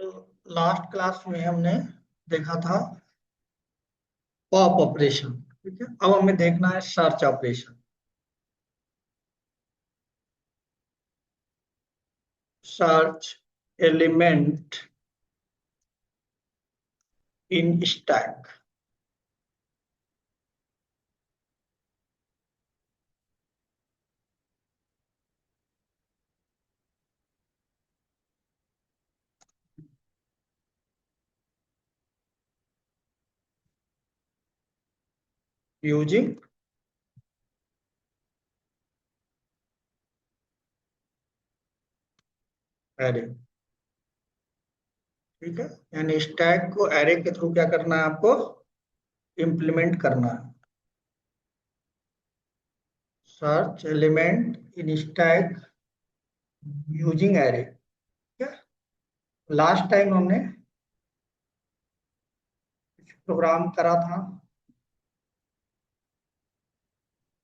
तो last class में हमने देखा था पॉप ऑपरेशन। ठीक है, अब हमें देखना है search operation. Search element in stack. Using array. ठीक है, यानी स्टैक को एरे के थ्रू क्या करना है आपको, इम्प्लीमेंट करना है। Search element in stack using array. ठीक है, लास्ट टाइम हमने प्रोग्राम करा था,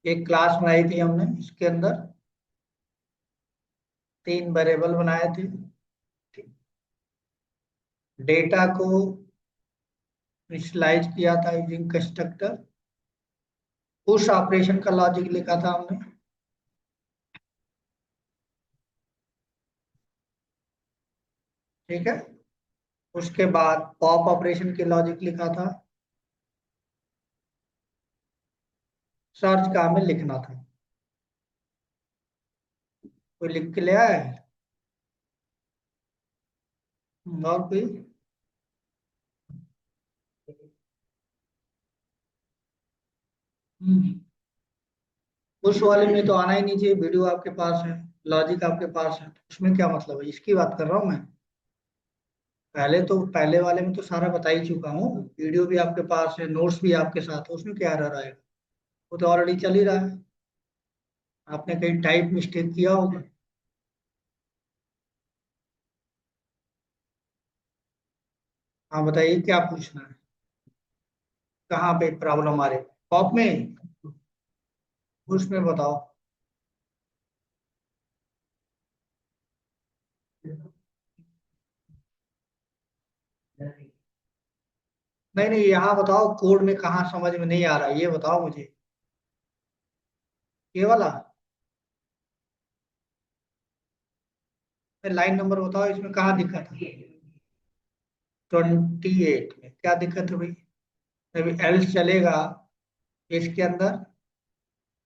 एक क्लास बनाई थी हमने, इसके अंदर 3 वेरिएबल बनाए थे। डेटा को इनिशियलाइज किया था यूजिंग कंस्ट्रक्टर। पुश ऑपरेशन का लॉजिक लिखा था हमने। ठीक है, उसके बाद पॉप ऑपरेशन के लॉजिक लिखा था। सर्च का हमें लिखना था। कोई लिख के ले आया है? और कोई? पुश वाले में तो आना ही नहीं चाहिए, वीडियो आपके पास है, लॉजिक आपके पास है, तो उसमें क्या मतलब है, इसकी बात कर रहा हूँ मैं। पहले वाले में तो सारा बता ही चुका हूँ, वीडियो भी आपके पास है, नोट्स भी आपके साथ है, उसमें क्या रह रहा है, वो तो ऑलरेडी चल ही रहा है। आपने कहीं टाइप मिस्टेक किया होगा। हाँ बताइए, क्या पूछना है, कहाँ पे प्रॉब्लम आ रही है? पॉप में? उसमें बताओ। नहीं नहीं, यहाँ बताओ कोड में कहाँ समझ में नहीं आ रहा है, ये बताओ मुझे। ये वाला लाइन नंबर बताओ, इसमें कहाँ दिक्कत है? 28 में क्या दिक्कत है भाई? अभी एल्स चलेगा, इसके अंदर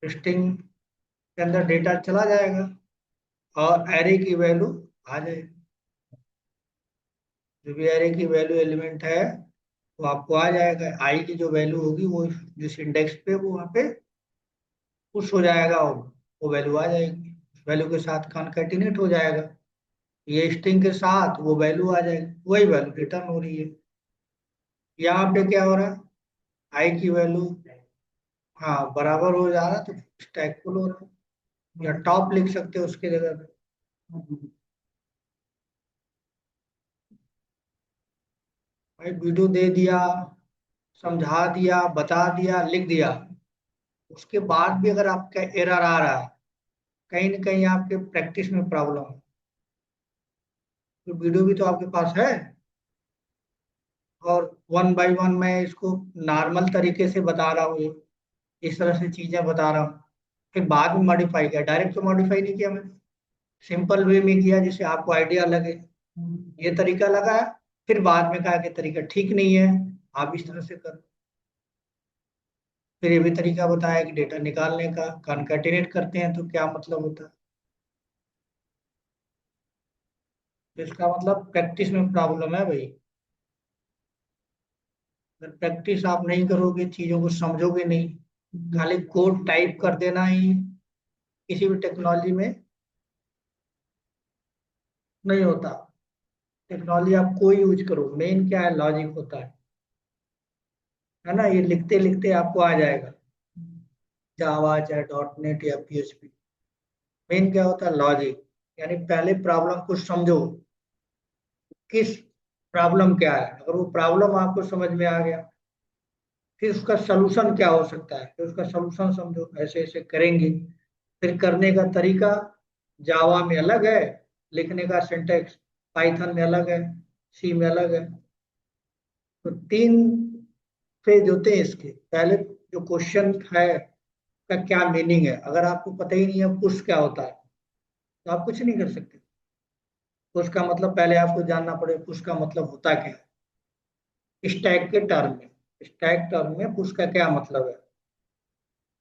स्ट्रिंग के अंदर डेटा चला जाएगा और एरे की वैल्यू आ जाएगी। जो भी एरे की वैल्यू एलिमेंट है वो आपको आ जाएगा। आई की जो वैल्यू होगी वो जिस इंडेक्स पे वो वहाँ पे पुश हो जाएगा, वो वैल्यू आ जाएगी, उस वैल्यू के साथ कॉन्कैटिनेट हो जाएगा। ये स्ट्रिंग के साथ वो वैल्यू आ जाएगी, वही वैल्यू रिटर्न हो रही है। यहाँ पे क्या हो रहा है, आई की वैल्यू हाँ बराबर हो जा रहा, तो स्टैक फुल हो रहा है, या टॉप लिख सकते हो उसके जगह पे। भाई वीडियो दे दिया, समझा दिया, बता दिया, लिख दिया, उसके बाद भी अगर आपका एरर आ रहा है, कहीं ना कहीं आपके प्रैक्टिस में प्रॉब्लम है, तो वीडियो भी तो आपके पास है, और वन बाय वन मैं इसको नॉर्मल तरीके से बता रहा हूँ, इस तरह से चीजें बता रहा हूँ। फिर बाद में मॉडिफाई किया, डायरेक्ट तो मॉडिफाई नहीं किया मैंने, सिंपल वे में किया जिससे आपको आइडिया लगे, ये तरीका लगा है। फिर बाद में कहा कि तरीका ठीक नहीं है, आप इस तरह से करो। फिर ये भी तरीका बताया कि डेटा निकालने का, कॉन्कैटिनेट करते हैं तो क्या मतलब होता है। तो इसका मतलब प्रैक्टिस में प्रॉब्लम है भाई। अगर प्रैक्टिस आप नहीं करोगे, चीजों को समझोगे नहीं, खाली कोड टाइप कर देना ही किसी भी टेक्नोलॉजी में नहीं होता। टेक्नोलॉजी आप कोई यूज करो, मेन क्या है, लॉजिक होता है ना। ये लिखते लिखते आपको आ जाएगा, जावा चाहे डॉट नेट या पीएचपी। मेन क्या होता है, लॉजिक। यानी पहले प्रॉब्लम को समझो, किस प्रॉब्लम क्या है, अगर वो प्रॉब्लम आपको समझ में आ गया, फिर उसका सलूशन क्या हो सकता है, फिर उसका सलूशन समझो, ऐसे ऐसे करेंगे। फिर करने का तरीका जावा में अलग है, लिखने का सिंटेक्स पाइथन में अलग है, सी में अलग है। तो तीन फेज होते हैं इसके। पहले जो क्वेश्चन है का क्या मीनिंग है, अगर आपको पता ही नहीं है पुश क्या होता है तो आप कुछ नहीं कर सकते। पुश का मतलब पहले आपको जानना पड़ेगा पुश का मतलब होता क्या है स्टैक के टर्म में। स्टैक टर्म में पुश का क्या मतलब है,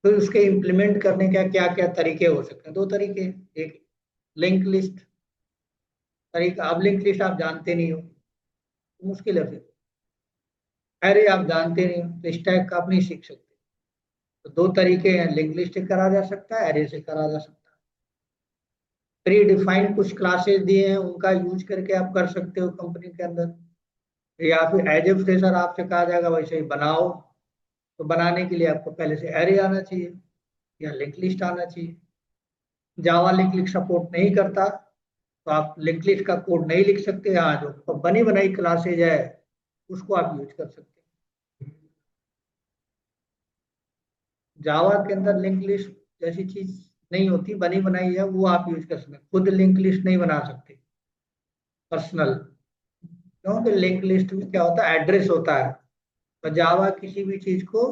फिर उसके इम्प्लीमेंट करने का क्या क्या तरीके हो सकते हैं। दो तरीके हैं, एक लिंक लिस्ट तरीका। अब लिंक लिस्ट आप जानते नहीं हो तो मुश्किल है। फिर अरे आप जानते नहीं हो तो स्टैक का आप नहीं सीख सकते। तो दो तरीके हैं, लिंक लिस्ट से करा जा सकता है, एरे से करा जा सकता है। प्री डिफाइंड कुछ क्लासेस दिए हैं उनका यूज करके आप कर सकते हो कंपनी के अंदर, या फिर एज ए फ्रेशर आपसे कहा जाएगा वैसे ही बनाओ। तो बनाने के लिए आपको पहले से एरे आना चाहिए या लिंक लिस्ट आना चाहिए। जावा लिंक लिस्ट सपोर्ट नहीं करता तो आप लिंक लिस्ट का कोड नहीं लिख सकते। हाँ, जो बनी बनाई क्लासेज है उसको आप यूज कर सकते हैं। जावा के अंदर लिंक लिस्ट जैसी चीज नहीं होती, बनी बनाई है वो आप यूज कर सकते हैं। खुद लिंक लिस्ट नहीं बना सकते पर्सनल, क्योंकि लिंक लिस्ट में क्या होता है एड्रेस होता है। तो जावा किसी भी चीज को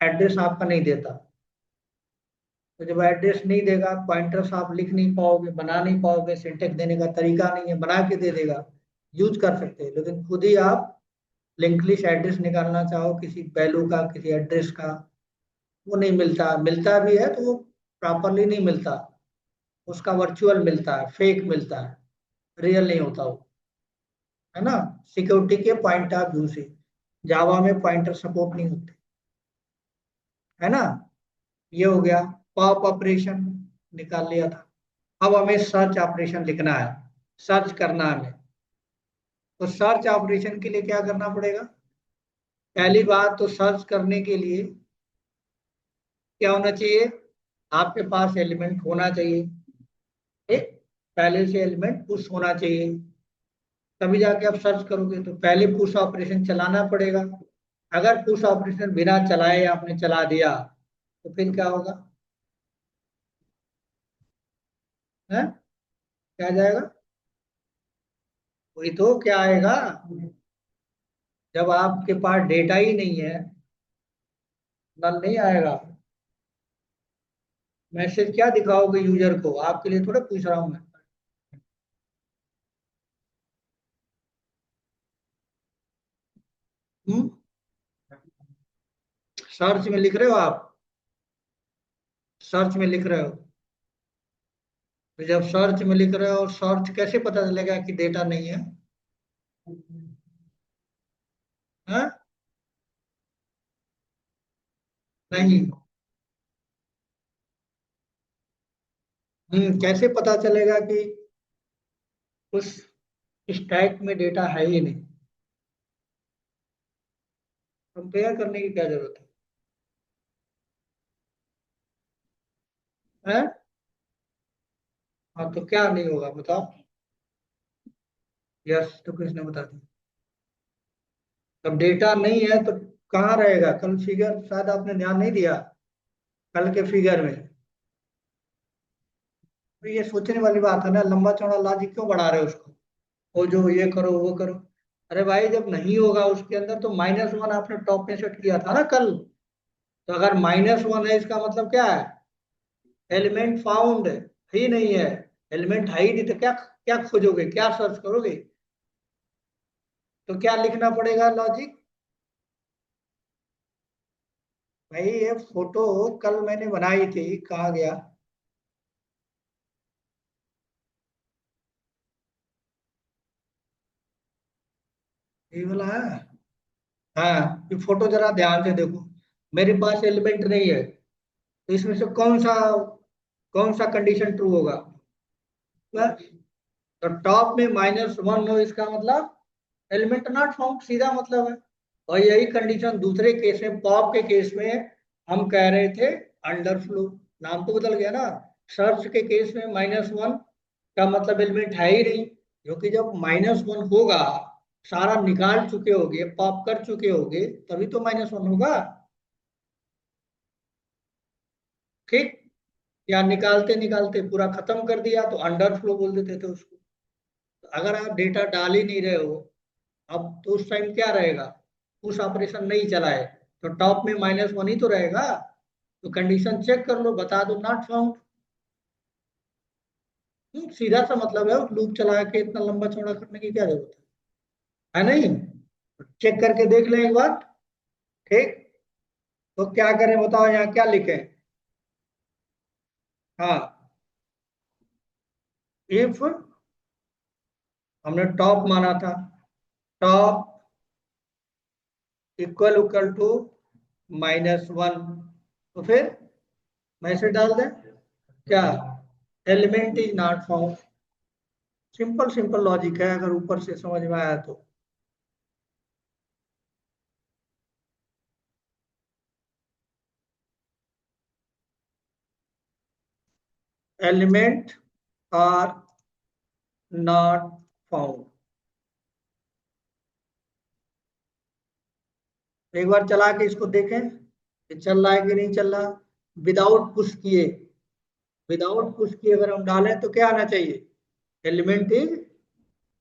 एड्रेस आपका नहीं देता। तो जब एड्रेस नहीं देगा पॉइंटर्स आप लिख नहीं पाओगे, बना नहीं पाओगे, सिंटेक्स देने का तरीका नहीं है, बना के दे देगा। यूज कर सकते हैं लेकिन खुद ही आप लिंक लिस्ट एड्रेस निकालना चाहो किसी वैल्यू का, किसी एड्रेस का, वो नहीं मिलता। मिलता भी है तो वो प्रॉपरली नहीं मिलता, उसका वर्चुअल मिलता है, फेक मिलता है, रियल नहीं होता वो, है ना। सिक्योरिटी के पॉइंट ऑफ व्यू से जावा में पॉइंटर सपोर्ट नहीं होते, है ना। ये हो गया पॉप ऑपरेशन, निकाल लिया था। अब हमें सर्च ऑपरेशन लिखना है, सर्च करना है हमें। तो सर्च ऑपरेशन के लिए क्या करना पड़ेगा, पहली बात तो सर्च करने के लिए क्या होना चाहिए, आपके पास एलिमेंट होना चाहिए। एक पहले से एलिमेंट पुश होना चाहिए, तभी जाके आप सर्च करोगे। तो पहले पुश ऑपरेशन चलाना पड़ेगा। अगर पुश ऑपरेशन बिना चलाए आपने चला दिया तो फिर क्या होगा, है क्या जाएगा, वही तो क्या आएगा। जब आपके पास डेटा ही नहीं है नल नहीं आएगा। मैसेज क्या दिखाओगे यूजर को, आपके लिए थोड़ा पूछ रहा हूं मैं। हम्म, सर्च में लिख रहे हो आप, सर्च में लिख रहे हो। तो जब सर्च में लिख रहे हो और सर्च कैसे पता चलेगा कि डेटा नहीं है, हाँ? नहीं। कैसे पता चलेगा कि उस स्टैक में डेटा है ही नहीं, कंपेयर करने की क्या जरूरत है, हैं? हाँ तो क्या नहीं होगा बताओ। यस तो किसने बता दिया। अब डेटा नहीं है तो कहाँ रहेगा कल फिगर, शायद आपने ध्यान नहीं दिया कल के फिगर में। तो ये सोचने वाली बात है ना, लंबा चौड़ा लॉजिक क्यों बढ़ा रहे हो उसको, वो जो ये करो वो करो। अरे भाई जब नहीं होगा उसके अंदर तो -1 आपने टॉप में सेट किया था ना कल। तो अगर -1 है इसका मतलब क्या है, एलिमेंट फाउंड ही नहीं है। एलिमेंट है ही नहीं तो क्या क्या खोजोगे, क्या सर्च करोगे। तो क्या लिखना पड़ेगा लॉजिक। भाई ये फोटो कल मैंने बनाई थी, कहाँ गया। ये वाला है। हाँ ये फोटो जरा ध्यान से देखो। मेरे पास एलिमेंट नहीं है तो इसमें से कौन सा कंडीशन ट्रू होगा। तो टॉप में -1 हो इसका मतलब एलिमेंट नॉट फाउंड, सीधा मतलब है। और यही कंडीशन दूसरे केस में, पॉप के केस में हम कह रहे थे अंडरफ्लो, नाम तो बदल गया ना। सर्च के केस में -1 का मतलब एलिमेंट है ही नहीं, क्योंकि जब -1 होगा सारा निकाल चुके होगे, पॉप कर चुके होगे, तभी तो -1 होगा। ठीक, या निकालते निकालते पूरा खत्म कर दिया तो अंडरफ्लो बोल देते थे उसको। तो अगर आप डेटा डाल ही नहीं रहे हो अब तो उस टाइम क्या रहेगा, पुश ऑपरेशन नहीं चला है, तो टॉप में -1 ही तो रहेगा। तो कंडीशन चेक कर लो, बता दो नॉट फाउंड। सीधा सा मतलब है, लूप चला के इतना लंबा चौड़ा करने की क्या जरूरत है नहीं। चेक करके देख लें एक बार। ठीक, तो क्या करें बताओ, यहाँ क्या लिखें। हाँ, इफ हमने टॉप माना था, टॉप इक्वल इक्वल टू -1, तो फिर मैसेज डाल दें क्या, element is not found. Simple simple logic है, अगर ऊपर से समझ में आया तो। Element are not found. एक बार चला के इसको देखें कि चल रहा है कि नहीं चल रहा। विदाउट पुश किए, विदाउट पुश किए अगर हम डालें तो क्या आना चाहिए, एलिमेंट इज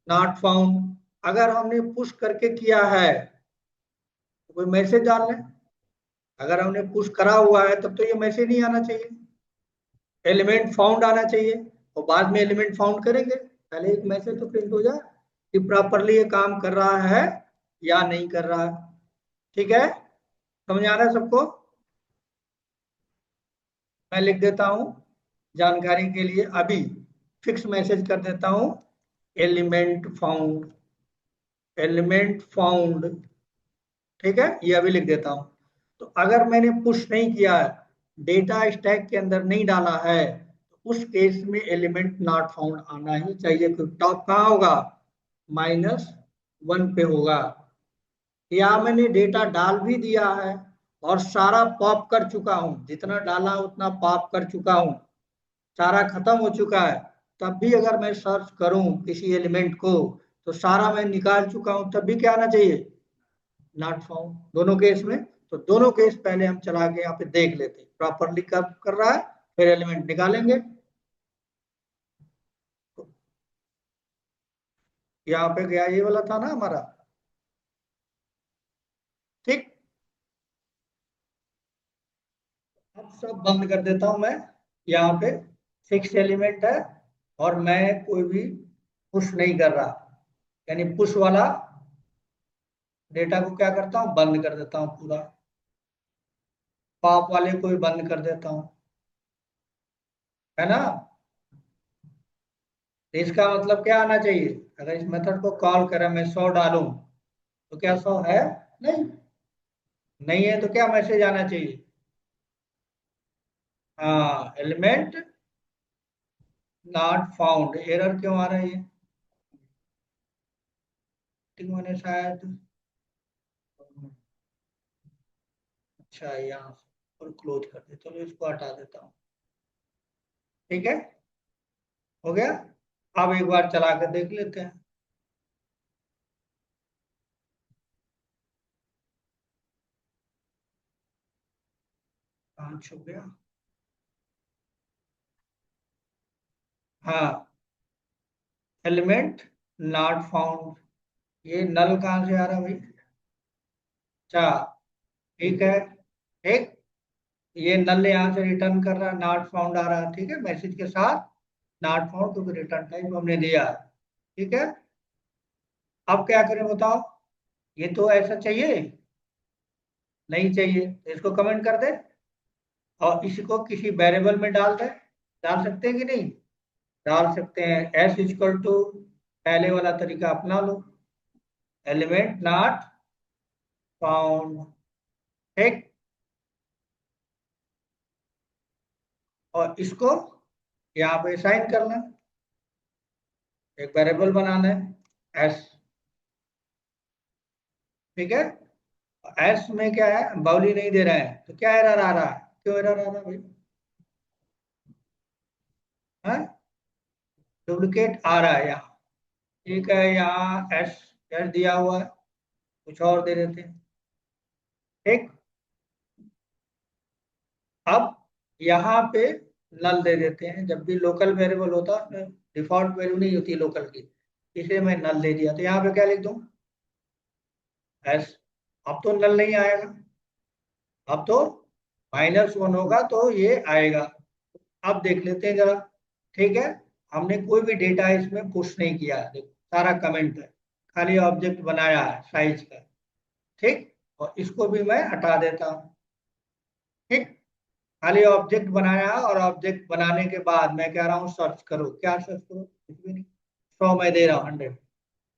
नॉट फाउंड। अगर हमने पुश करके किया है तो कोई मैसेज डाल लें। अगर हमने पुश करा हुआ है तब तो ये मैसेज नहीं आना चाहिए, एलिमेंट फाउंड आना चाहिए। और बाद में एलिमेंट फाउंड करेंगे, पहले एक मैसेज तो प्रिंट हो जाए कि प्रॉपरली ये काम कर रहा है या नहीं कर रहा है। ठीक है, समझ आ रहा है सबको। मैं लिख देता हूं जानकारी के लिए, अभी फिक्स मैसेज कर देता हूं, एलिमेंट फाउंड, एलिमेंट फाउंड। ठीक है, ये अभी लिख देता हूं। तो अगर मैंने पुश नहीं किया है, डेटा स्टैक के अंदर नहीं डाला है, तो उस केस में एलिमेंट नॉट फाउंड आना ही चाहिए, क्योंकि टॉप कहाँ होगा, -1 पे होगा। या मैंने डेटा डाल भी दिया है और सारा पॉप कर चुका हूं, जितना डाला उतना पॉप कर चुका हूं, सारा खत्म हो चुका है, तब भी अगर मैं सर्च करूं किसी एलिमेंट को तो सारा मैं निकाल चुका हूं, तब भी क्या आना चाहिए, नॉट फाउंड, दोनों केस में। तो दोनों केस पहले हम चला के यहाँ पे देख लेते हैं प्रॉपरली कब कर रहा है, फिर एलिमेंट निकालेंगे। तो यहाँ पे गया, ये वाला था ना हमारा। ठीक, अब सब बंद कर देता हूं मैं। यहाँ पे 6 एलिमेंट है और मैं कोई भी पुश नहीं कर रहा, यानी पुश वाला डेटा को क्या करता हूँ, बंद कर देता हूँ पूरा, पॉप वाले को भी बंद कर देता हूँ, है ना। तो इसका मतलब क्या आना चाहिए, अगर इस मेथड को कॉल करें, मैं 100 डालूं तो क्या 100 है, नहीं, नहीं है, तो क्या मैसेज आना चाहिए, हाँ, एलिमेंट नॉट फाउंड। एरर क्यों आ रहा है ये, ठीक, मैंने शायद, अच्छा यहाँ से और क्लोज कर दे, चलो इसको हटा देता हूँ। ठीक है, हो गया। अब एक बार चला कर देख लेते हैं। 5 हो गया। हाँ, एलिमेंट नॉट फाउंड, ये नल कहाँ से आ रहा है भाई, अच्छा, ठीक है, ठीक, ये नल यहाँ से रिटर्न कर रहा है, नॉट फाउंड आ रहा है, ठीक है, मैसेज के साथ नॉट फाउंड, क्योंकि रिटर्न टाइप हमने दिया है। ठीक है, अब क्या करें बताओ, ये तो ऐसा चाहिए, नहीं चाहिए, तो इसको कमेंट कर दे और इसको किसी वेरिएबल में डाल दे, डाल सकते हैं कि नहीं, डाल सकते हैं, एस इक्वल टू पहले वाला तरीका अपना लो, एलिमेंट नॉट फाउंड। ठीक, और इसको यहाँ पे साइन करना है, एक वेरिएबल बनाना है एस। ठीक है, एस में क्या है, बाउली नहीं दे रहा है तो क्या एरर आ रहा है, क्यों एरर आ रहा है भाई, डुप्लीकेट आ रहा है यहाँ। ठीक है, यहाँ एस एस दिया हुआ है, कुछ और दे देते हैं। ठीक, अब यहाँ पे नल दे देते हैं, जब भी लोकल वेरिएबल होता है डिफॉल्ट वैल्यू नहीं होती लोकल की, इसलिए मैं नल दे दिया, तो यहाँ पे क्या लिख दूं, एस। अब तो नल नहीं आएगा, अब तो -1 होगा तो ये आएगा। अब देख लेते हैं जरा। ठीक है, हमने कोई भी डेटा इसमें पुश नहीं किया है, देखो सारा कमेंट है, खाली ऑब्जेक्ट बनाया है साइज का। ठीक, और इसको भी मैं हटा देता हूँ। ठीक, खाली ऑब्जेक्ट बनाया और ऑब्जेक्ट बनाने के बाद मैं कह रहा हूँ सर्च करो, क्या सर्च करो, कुछ भी नहीं। 100 मैं दे रहा हूँ, 100,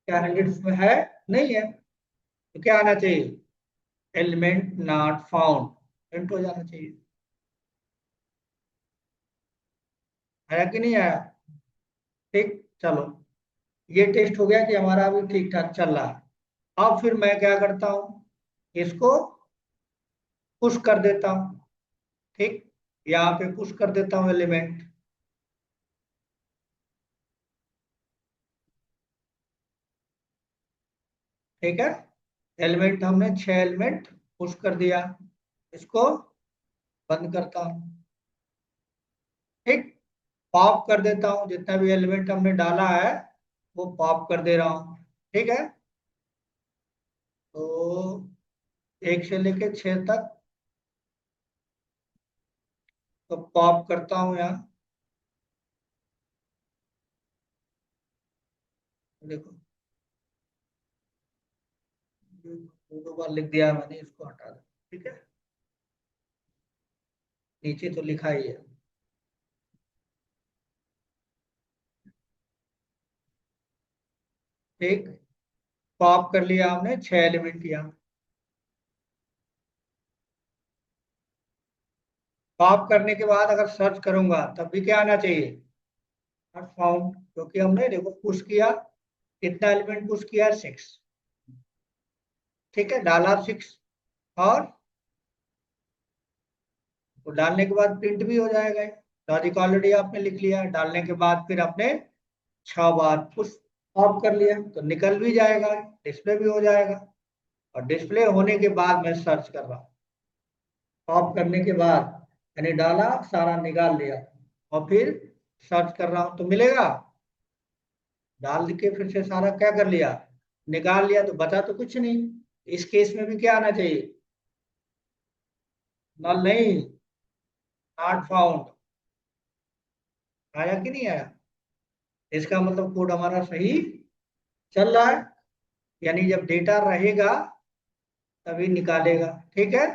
क्या 100 उसमें है? नहीं है, तो क्या आना चाहिए? एलिमेंट नॉट फाउंड, प्रिंट हो जाना चाहिए। आया कि नहीं आया? ठीक, चलो, ये टेस्ट हो गया कि हमारा अभी ठीक ठाक चल रहा है। अब फिर मैं क्या करता हूँ, इसको पुश कर देता हूँ। ठीक, यहाँ पे पुश कर देता हूँ एलिमेंट। ठीक है, एलिमेंट हमने 6 एलिमेंट पुश कर दिया, इसको बंद करता हूँ। ठीक, पॉप कर देता हूँ, जितना भी एलिमेंट हमने डाला है वो पॉप कर दे रहा हूँ। ठीक है, तो 1 से लेके 6 तक, तो पॉप करता हूँ यहाँ। देखो, 2 बार लिख दिया है मैंने, इसको हटा दो। ठीक है, नीचे तो लिखा ही है। ठीक, पॉप कर लिया हमने 6 एलिमेंट यहाँ। पॉप करने के बाद अगर सर्च करूंगा तब भी क्या आना चाहिए? नॉट फाउंड, क्योंकि हमने देखो पुश किया, कितना एलिमेंट पुश किया? 6। ठीक है, डाला 6, और वो डालने के बाद प्रिंट भी हो जाएगा। लॉजिक ऑलरेडी आपने लिख लिया, डालने के बाद फिर आपने 6 बार पुश ऑफ कर लिया तो निकल भी जाएगा, डिस्प्ले भी हो जाएगा। और डिस्प्ले होने के बाद मैं सर्च कर रहा हूँ, ऑफ करने के बाद यानी डाला, सारा निकाल लिया, और फिर सर्च कर रहा हूँ तो मिलेगा। डाल के फिर से सारा क्या कर लिया, निकाल लिया, तो बचा तो कुछ नहीं। इस केस में भी क्या आना चाहिए? नल नहीं, नॉट फाउंड। आया कि नहीं आया? इसका मतलब कोड हमारा सही चल रहा है, यानी जब डेटा रहेगा तभी निकालेगा। ठीक है,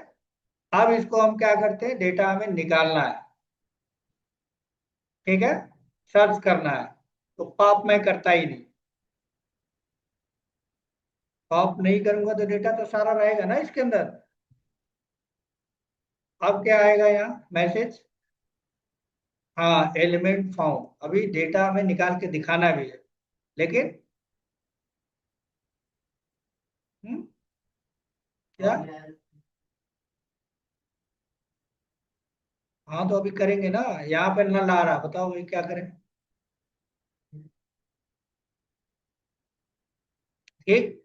अब इसको हम क्या करते हैं, डेटा हमें निकालना है। ठीक है, सर्च करना है, तो पॉप मैं करता ही नहीं। पॉप नहीं करूंगा तो डेटा तो सारा रहेगा ना इसके अंदर। अब क्या आएगा यहाँ मैसेज? हाँ, एलिमेंट फाउंड, अभी डेटा हमें निकाल के दिखाना भी है, लेकिन हम्म, क्या? हाँ, तो अभी करेंगे ना, यहाँ पे नल आ रहा, बताओ भाई क्या करें। ठीक,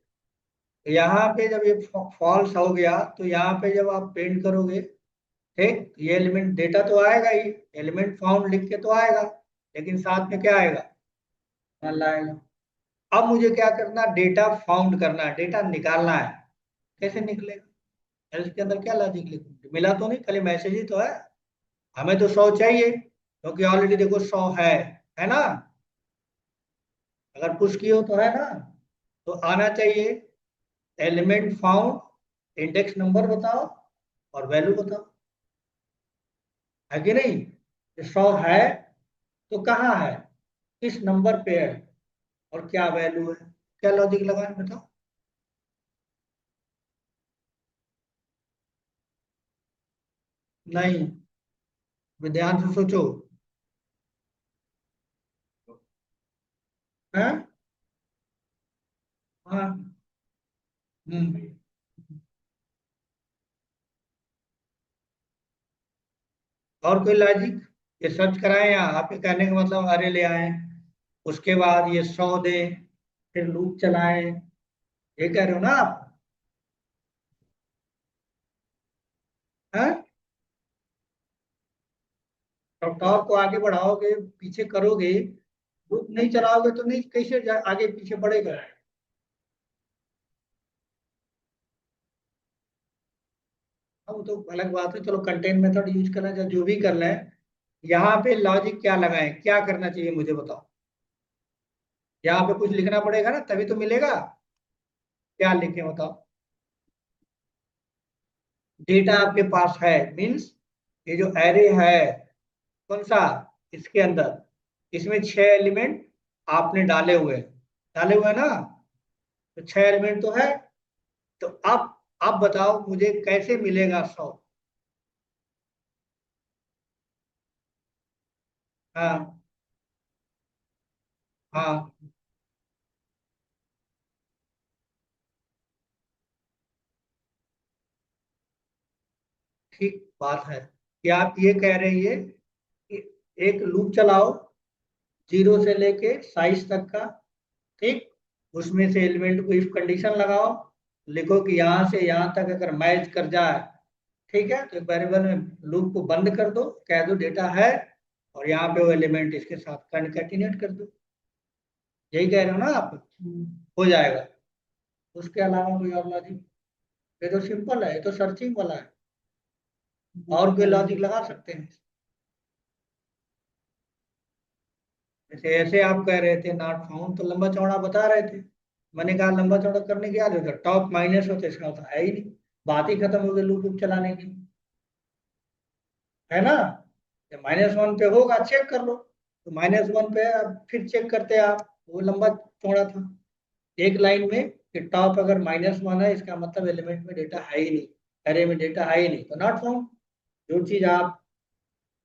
यहाँ पे जब ये फॉल्स हो गया तो यहाँ पे जब आप प्रिंट करोगे, ठीक, ये एलिमेंट डेटा तो आएगा ही, एलिमेंट फाउंड लिख के तो आएगा, लेकिन साथ में क्या आएगा? नल आएगा। अब मुझे क्या करना, डेटा फाउंड करना है, डेटा निकालना है। कैसे निकलेगा? एल्स के अंदर क्या लॉजिक लिखूं? मिला तो नहीं, खाली मैसेज ही तो है। हमें तो 100 चाहिए, क्योंकि ऑलरेडी देखो 100 है ना? अगर पुश की हो तो है ना, तो आना चाहिए एलिमेंट फाउंड, इंडेक्स नंबर बताओ और वैल्यू बताओ, है कि नहीं? 100 है तो कहाँ है, किस नंबर पे है, और क्या वैल्यू है? क्या लॉजिक लगाए बताओ। नहीं, ध्यान से सोचो। है? हाँ। हम्म। और कोई लॉजिक? ये सर्च कराएं या आपके कहने का मतलब अरे ले आए, उसके बाद ये 100 दे, फिर लूप चलाएं, ये कह रहे हो ना आप? हैं? रफ्तार को आगे बढ़ाओगे, पीछे करोगे, लूप नहीं चलाओगे तो नहीं, कैसे आगे पीछे बढ़ेगा? अब तो अलग बात है, चलो कंटेंट मेथड यूज करना चाहे जो भी कर लें, यहाँ पे लॉजिक क्या लगाएं, क्या करना चाहिए मुझे बताओ। यहाँ पे कुछ लिखना पड़ेगा ना, तभी तो मिलेगा। क्या लिखें बताओ। डेटा आपके पास है मीन्स, ये जो एरे है कौन सा, इसके अंदर, इसमें 6 एलिमेंट आपने डाले हुए हैं ना, तो 6 एलिमेंट तो है। तो आप बताओ मुझे कैसे मिलेगा 100। हाँ हाँ, ठीक बात है कि आप ये कह रही है कि एक लूप चलाओ 0 से लेके 22 तक का, ठीक। उसमें से एलिमेंट को इफ कंडीशन लगाओ, लिखो कि यहाँ से यहाँ तक अगर मैच कर जाए, ठीक है, तो एक वेरिएबल में लूप को बंद कर दो, कह दो डेटा है, और यहाँ पे वो एलिमेंट इसके साथ कंकैटिनेट कर दो। यही कह रहे हो ना आप। हो जाएगा। उसके अलावा कोई और लॉजिक? ये तो सिंपल है, ये तो सर्चिंग वाला है। और कोई लॉजिक लगा सकते हैं? जैसे ऐसे आप कह रहे थे नॉट फाउंड, तो लंबा चौड़ा बता रहे थे। मैंने कहा लंबा चौड़ा करने की आदत है, टॉप माइनस होते इसका मतलब है ही नहीं। बात ही खत्म हो गई लूप चलाने की, है ना। जब -1 पे होगा चेक कर लो, तो -1 पे अब फिर चेक करते हैं आप, वो लंबा चौड़ा था एक लाइन में कि टॉप अगर -1 है इसका मतलब एलिमेंट में डेटा है ही नहीं, अरे में डेटा है ही नहीं, तो नॉट फाउंड। जो चीज आप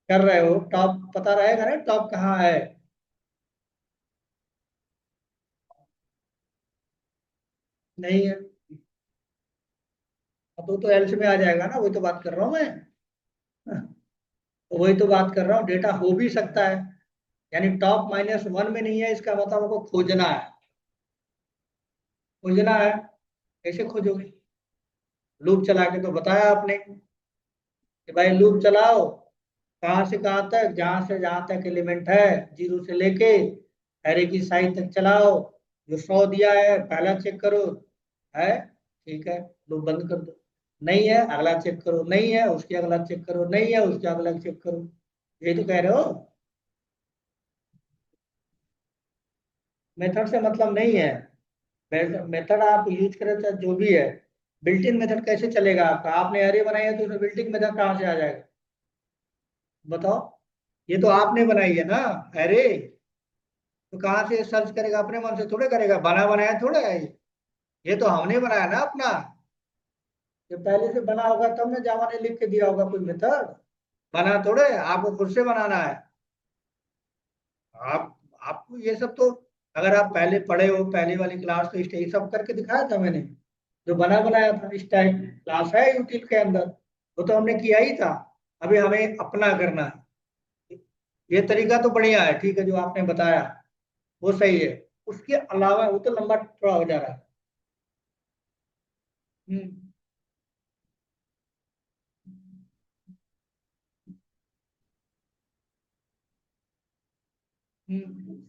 कर रहे हो टॉप पता रहेगा ना टॉप कहाँ है। नहीं है, अब वो तो एल्स में आ जाएगा ना, वही तो बात कर रहा हूँ मैं। तो वही तो बात कर रहा हूँ, डेटा हो भी सकता है, यानी टॉप -1 में नहीं है इसका मतलब आपको खोजना है। खोजना है, कैसे खोजोगे? लूप चला के तो बताया आपने कि भाई लूप चलाओ, कहाँ से कहाँ तक, जहां से जहां तक एलिमेंट है 0 से लेके एरे की साइज तक चलाओ। जो 100 दिया है पहला चेक करो, है, ठीक है, लूप बंद कर दो। नहीं है अगला चेक करो, नहीं है उसके अगला चेक करो, नहीं है उसके अगला चेक करो। यही तो कह रहे हो। मेथड से मतलब नहीं है। मेथड आप यूज करें चाहे जो भी है, बिल्ट इन मेथड कैसे चलेगा आपका? आपने एरे बनाई है तो उसमें बिल्ट इन मेथड कहाँ से आ जाएगा? बताओ। ये तो आपने बनाई है ना एरे, तो कहाँ से सर्च करेगा? अपने मन से थोड़े करेगा, बना बनाया थोड़े है ये। ये तो हमने बनाया ना अपना। ये पहले से बना होगा तब ना जावा ने लिख के दिया होगा कोई मेथड। बना थोड़े, आपको खुद से बनाना है। आप आपको ये सब तो, अगर आप पहले पढ़े हो पहली वाली क्लास, तो इस ये सब करके दिखाया था मैंने, जो बना बनाया था इस टाइप क्लास है यूटिल के अंदर, वो तो हमने किया ही था। अभी हमें अपना करना है। ये तरीका तो बढ़िया है, ठीक है, जो आपने बताया वो सही है। उसके अलावा वो तो लंबा थोड़ा हो जा रहा है। हम्म हम्म।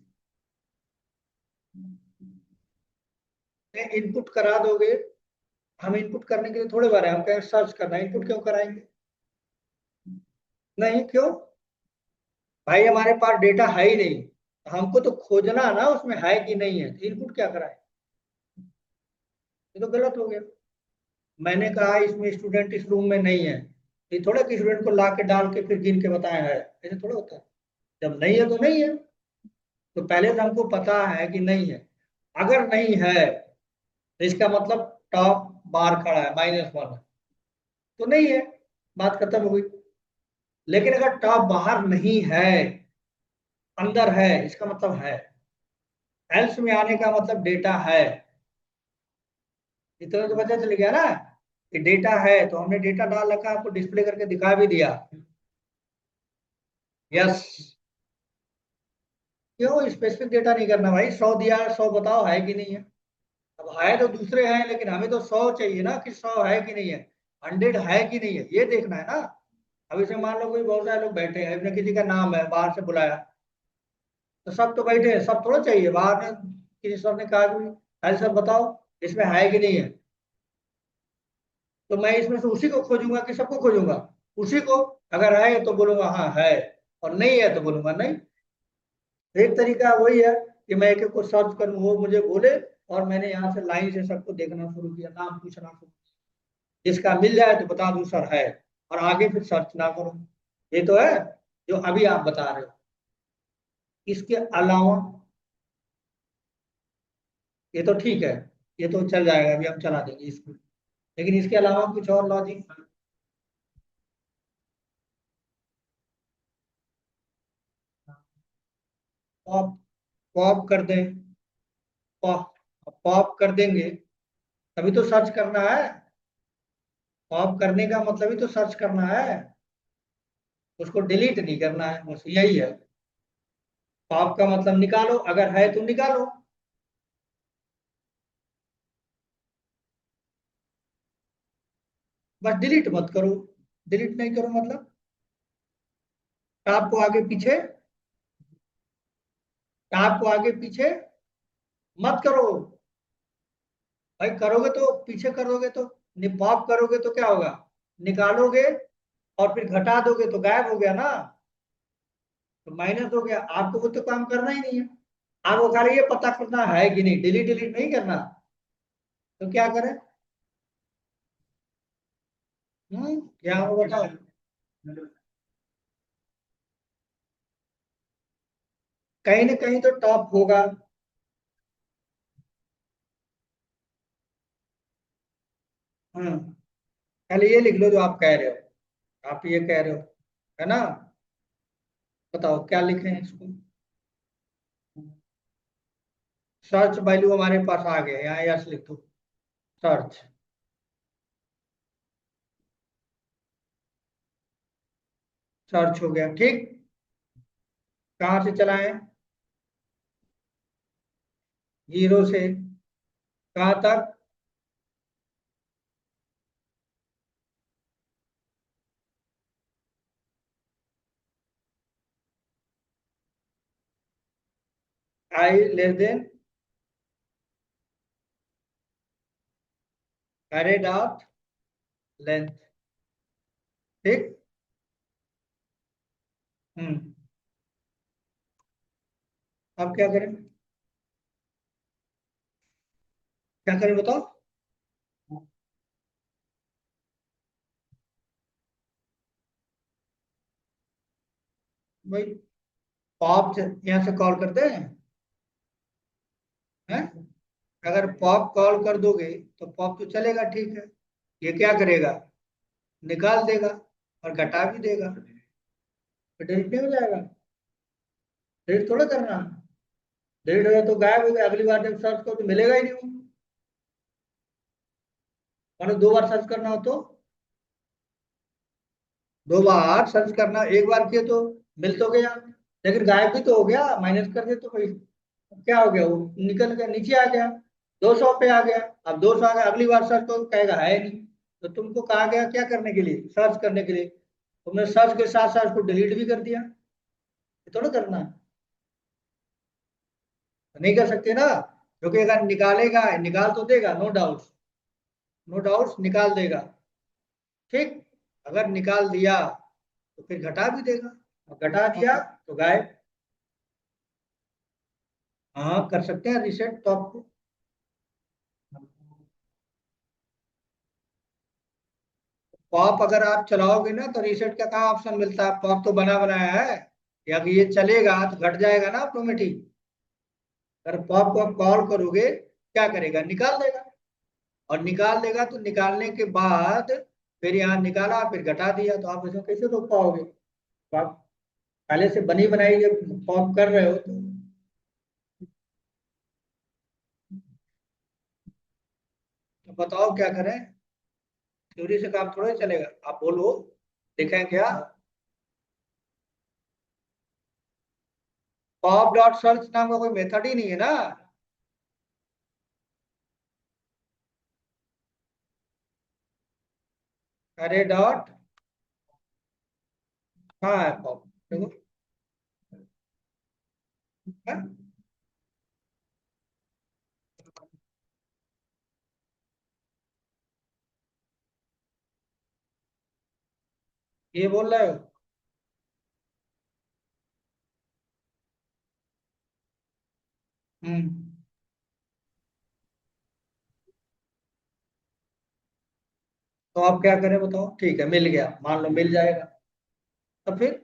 इनपुट करा दोगे, हम इनपुट करने के लिए थोड़े बार है, हम कहें सर्च करना, इनपुट क्यों कराएंगे? नहीं, क्यों? भाई हमारे पास डेटा है ही नहीं, हमको तो खोजना ना उसमें है कि नहीं है, तो इनपुट क्या कराए? ये तो गलत हो गया। मैंने कहा इसमें स्टूडेंट इस रूम में नहीं है, ये थोड़ा कि स्टूडेंट को ला के डाल के फिर गिन के बताया है, ऐसे थोड़ा होता है। जब नहीं है तो नहीं है, तो पहले से हमको पता है कि नहीं है। अगर नहीं है तो इसका मतलब टॉप बार खड़ा है -1 है, तो नहीं है, बात खत्म हो गई। लेकिन अगर टॉप बाहर नहीं है, अंदर है, इसका मतलब है। एल्स में आने का मतलब डेटा है। इतना तो पता चल गया ना कि डेटा है, तो हमने डेटा डाल रखा, आपको डिस्प्ले करके दिखा भी दिया। यस। क्यों स्पेसिफिक डेटा नहीं करना भाई? 100 दिया है, 100 बताओ है कि नहीं है। अब है तो दूसरे हैं, लेकिन हमें तो 100 चाहिए ना, कि 100 है कि नहीं है, 100 है कि नहीं है, ये देखना है ना। अब इसे मान लो कोई बहुत सारे लोग बैठे हैं, इसमें किसी का नाम है, बाहर से बुलाया, तो सब तो बैठे हैं, सब थोड़ा चाहिए। बाहर में किसी सर ने कहा कि अरे सर बताओ इसमें है कि नहीं है, तो मैं इसमें से उसी को खोजूंगा कि सबको खोजूंगा? उसी को। अगर है तो बोलूंगा हाँ है, और नहीं है तो बोलूंगा नहीं। एक तरीका वही है कि मैं एक एक को सर्च करूँ, वो मुझे बोले, और मैंने यहाँ से लाइन से सबको देखना शुरू किया, नाम पूछना शुरू। जिसका मिल जाए तो बता दूं सर है, और आगे फिर सर्च ना करूं। ये तो है जो अभी आप बता रहे हो। इसके अलावा ये तो ठीक है, ये तो चल जाएगा, अभी हम चला देंगे इसको। लेकिन इसके अलावा कुछ और लॉजिक? पॉप, पॉप कर दें। पॉप, पॉप कर देंगे तभी तो सर्च करना है। पॉप करने का मतलब ही तो सर्च करना है, उसको डिलीट नहीं करना है, बस यही है। पॉप का मतलब निकालो, अगर है तो निकालो। बस डिलीट मत करो। डिलीट नहीं करो मतलब टैब को आगे पीछे, टैब को आगे पीछे मत करो। भाई करोगे तो पीछे करोगे तो, पॉप करोगे तो क्या होगा? निकालोगे और फिर घटा दोगे तो गायब हो गया ना, तो माइनस हो गया। आपको वो तो काम करना ही नहीं है। आपको खाली ये पता करना है कि नहीं, डिलीट डिलीट नहीं करना। तो क्या करें? क्या हो बताओ। कहीं ना कहीं तो टॉप होगा। हम्म पहले ये लिख लो जो आप कह रहे हो। आप ये कह रहे हो, है ना? बताओ क्या लिखें इसको। सर्च वैल्यू हमारे पास आ गया, यहाँ यस लिख दो। सर्च, सर्च हो गया ठीक। कहाँ से चलाएं? जीरो से कहाँ तक? आई लेस देन अरे डॉट लेंथ। ठीक। हम्म अब क्या करें? क्या करें बताओ। भाई पॉप यहाँ से कॉल करते हैं, हैं? अगर पॉप कॉल कर दोगे तो पॉप तो चलेगा, ठीक है। ये क्या करेगा? निकाल देगा और घटा भी देगा, तो डिलीट नहीं हो जाएगा? डिलीट थोड़ा करना। डिलीट हो गया तो गायब हो गया, अगली बार जब सर्च करो तो मिलेगा ही नहीं वो। मानो दो बार सर्च करना हो तो, दो बार सर्च करना, एक बार किए तो मिल तो गया, लेकिन गायब भी तो हो गया, माइनस कर दे तो भाई क्या हो गया? वो निकल गया, नीचे आ गया, 200 पे आ गया। अब 200 आ गया, अगली बार सर्च तो कहेगा है नहीं। तो तुमको कहा गया क्या करने के लिए? सर्च करने के लिए। तुमने सर्च के साथ साथ उसको डिलीट भी कर दिया। ये थोड़ा करना है। नहीं कर सकते ना, क्योंकि अगर निकालेगा, निकाल तो देगा, नो डाउट, नो डाउट निकाल देगा। ठीक। अगर निकाल दिया तो फिर घटा भी देगा, और घटा दिया तो गायब। हाँ कर सकते हैं रिसेट टॉप को। पॉप अगर आप चलाओगे ना तो रीसेट का कहाँ ऑप्शन मिलता है? पॉप तो बना बनाया है, या कि ये चलेगा तो घट जाएगा ना ऑटोमेटिक। अगर पॉप को आप कॉल करोगे, क्या करेगा? निकाल देगा। और निकाल देगा तो निकालने के बाद फिर यहाँ निकाला फिर घटा दिया, तो आप इसमें कैसे रोक पाओगे? तो आप पहले से बनी बनाई जब पॉप कर रहे हो तो बताओ क्या करें? थ्योरी से काम थोड़ा ही चलेगा, आप बोलो। लिखें क्या? पॉप डॉट सर्च नाम का कोई मेथड ही नहीं है ना। अरे डॉट, हाँ है पॉप, देखो। हाँ? ये बोल रहे हो? हम्म। तो आप क्या करें बताओ? ठीक है, मिल गया, मान लो मिल जाएगा। तो फिर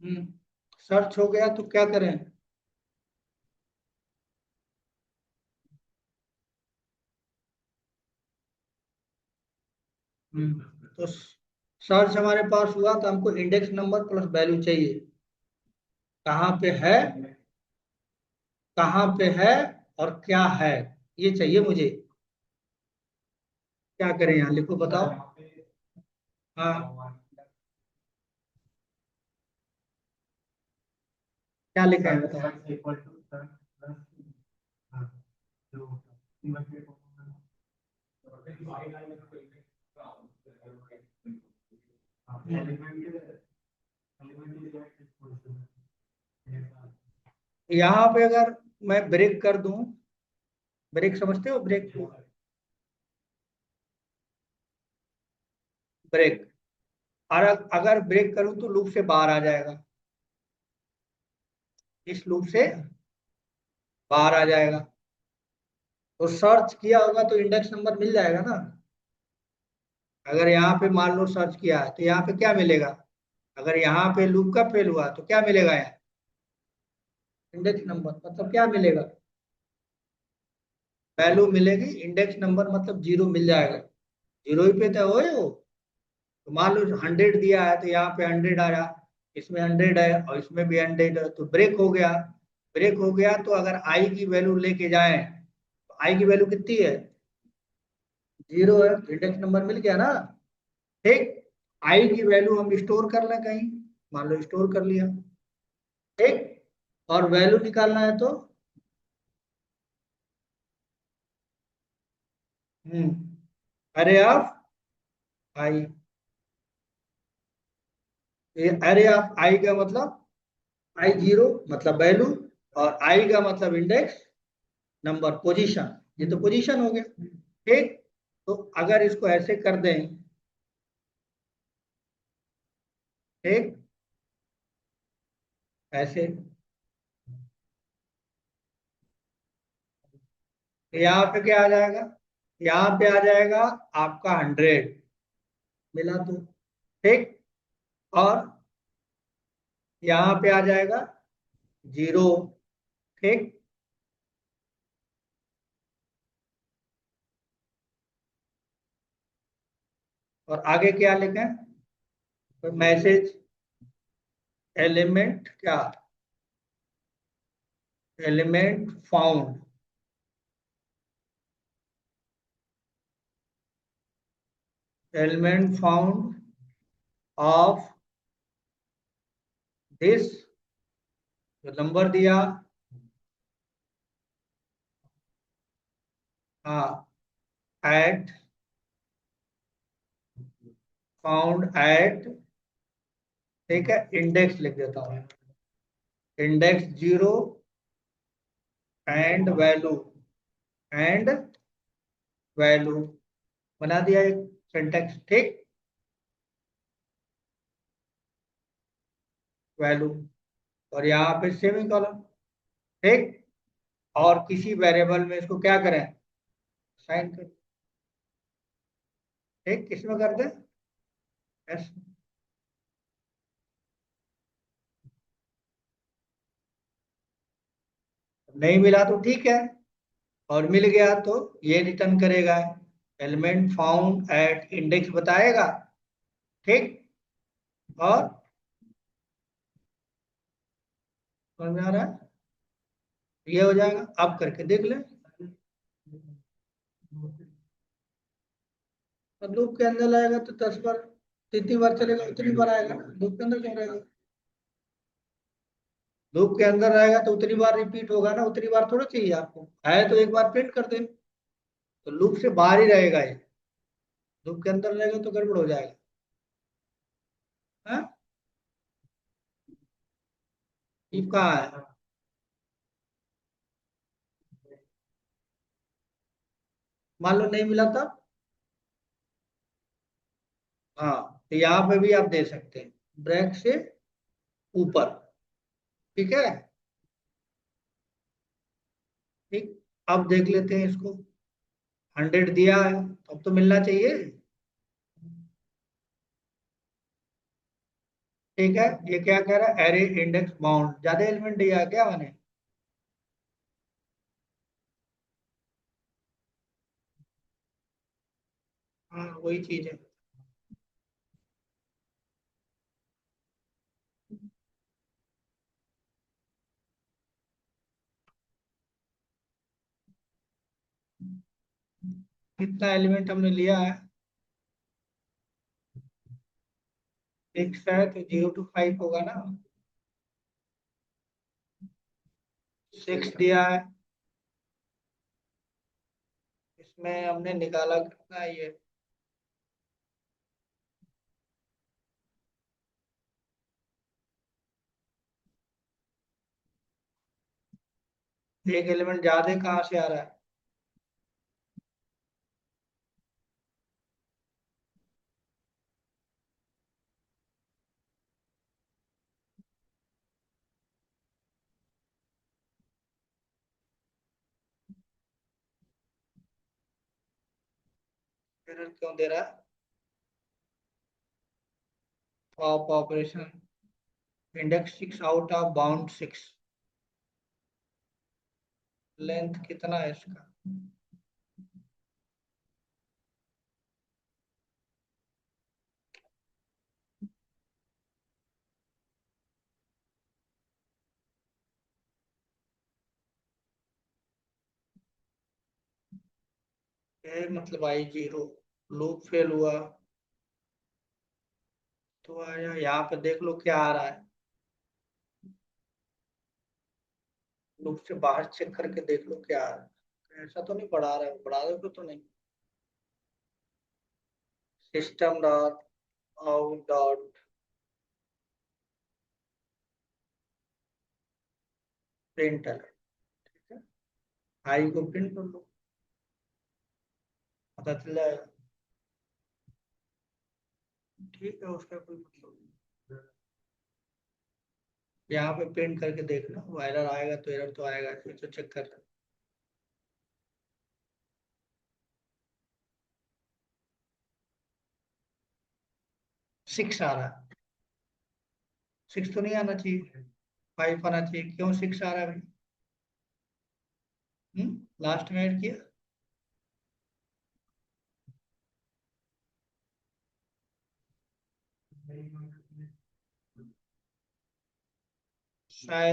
हम्म, सर्च हो गया तो क्या करें? तो सर्च हमारे पास हुआ तो हमको इंडेक्स नंबर प्लस वैल्यू चाहिए। कहाँ पे है, कहाँ पे है, और क्या है, ये चाहिए मुझे। क्या करें, यहाँ लिखो बताओ। हाँ, क्या लिखा है बताओ। यहाँ पे अगर मैं ब्रेक कर दूं, ब्रेक समझते हो ब्रेक को? ब्रेक, और अगर ब्रेक करूं तो लूप से बाहर आ जाएगा, इस लूप से बाहर आ जाएगा। तो सर्च किया होगा तो इंडेक्स नंबर मिल जाएगा ना। अगर यहाँ पे मान लो सर्च किया है तो यहाँ पे क्या मिलेगा? अगर यहाँ पे लूप का फेल हुआ तो क्या मिलेगा यहाँ? इंडेक्स नंबर मतलब क्या मिलेगा? वैल्यू मिलेगी, इंडेक्स नंबर मतलब जीरो मिल जाएगा। जीरो ही पे तो हो। तो मान लो 100 दिया है तो यहाँ पे 100 आया, इसमें 100 है और इसमें भी 100 है, तो ब्रेक हो गया। ब्रेक हो गया तो अगर आई की वैल्यू लेके जाए तो आई की वैल्यू कितनी है? जीरो है, इंडेक्स नंबर मिल गया ना। ठीक। आई की वैल्यू हम स्टोर कर लें कहीं, मान लो स्टोर कर लिया। ठीक। और वैल्यू निकालना है तो अरे ऑफ आई, ये अरे ऑफ आई का मतलब आई जीरो मतलब वैल्यू, और आई का मतलब इंडेक्स नंबर पोजीशन, ये तो पोजीशन हो गया। ठीक। तो अगर इसको ऐसे कर दें, ठीक, ऐसे, तो यहाँ पे क्या आ जाएगा? यहाँ पे आ जाएगा आपका 100, मिला तो। ठीक। और यहाँ पे आ जाएगा जीरो। ठीक। और आगे क्या लिखें? तो मैसेज एलिमेंट क्या, element found, element found of this, जो नंबर दिया, हाँ, एट, फाउंड एट, ठीक है, इंडेक्स लिख देता हूँ, index zero and value, and value, बना दिया एक सिंटेक्स। ठीक। वैल्यू, और यहाँ पे सेमीकोलन। ठीक। और किसी वेरिएबल में इसको क्या करें? साइन कर। ठीक, किसमें कर दे? एस। नहीं मिला तो ठीक है, और मिल गया तो ये रिटर्न करेगा, एलिमेंट फाउंड एट इंडेक्स बताएगा। ठीक। और समझ में आ रहा है? ये हो जाएगा, अब करके देख ले। तो लूप के अंदर आएगा तो 10 बार, जितनी बार चलेगा उतनी बार आएगा ना, लूप के अंदर क्यों रहेगा? लूप के अंदर रहेगा तो उतनी बार रिपीट होगा ना, उतनी बार थोड़ा चाहिए आपको, है तो एक बार प्रिंट कर दे। तो लूप से बाहर ही रहेगा ये, लूप के अंदर रहेगा तो गड़बड़ हो जाएगा। हाँ, if कहाँ है? मान लो नहीं मिला था। हाँ, तो यहाँ पे भी आप दे सकते हैं ब्रैकेट से ऊपर। ठीक है। ठीक। अब देख लेते हैं इसको। 100 दिया है, अब तो मिलना चाहिए। ठीक है। ये क्या कह रहा है, एरे इंडेक्स बाउंड, ज्यादा एलिमेंट दिया क्या मैंने? हाँ, वही चीज है। कितना एलिमेंट हमने लिया है? 6 है, तो 0 to 5 होगा ना। 6 दिया है। इसमें हमने निकाला कितना है ये? एक एलिमेंट ज्यादा कहाँ से आ रहा है? एरर क्यों दे रहा है? Pop operation. Index 6 out of bound 6। Length कितना है इसका? ये मतलब आई 0, लूप फेल हुआ। तो आया यहाँ पे देख लो क्या आ रहा है। लूप से बाहर चेक करके देख लो क्या आ रहा है। ऐसा तो नहीं बढ़ा रहा है, बढ़ा दो तो नहीं। System dot out dot printer. ठीक है। आई को प्रिंट कर लो, पता चल जाएगा। ठीक है, उसका कोई मतलब नहीं। यहाँ पे प्रिंट करके देखना, वो एरर आएगा तो एरर तो आएगा, फिर तो चेक कर। 6 आ रहा है। 6 तो नहीं आना चाहिए, 5 आना चाहिए। क्यों 6 आ रहा है भाई? लास्ट में ऐड किया। शायद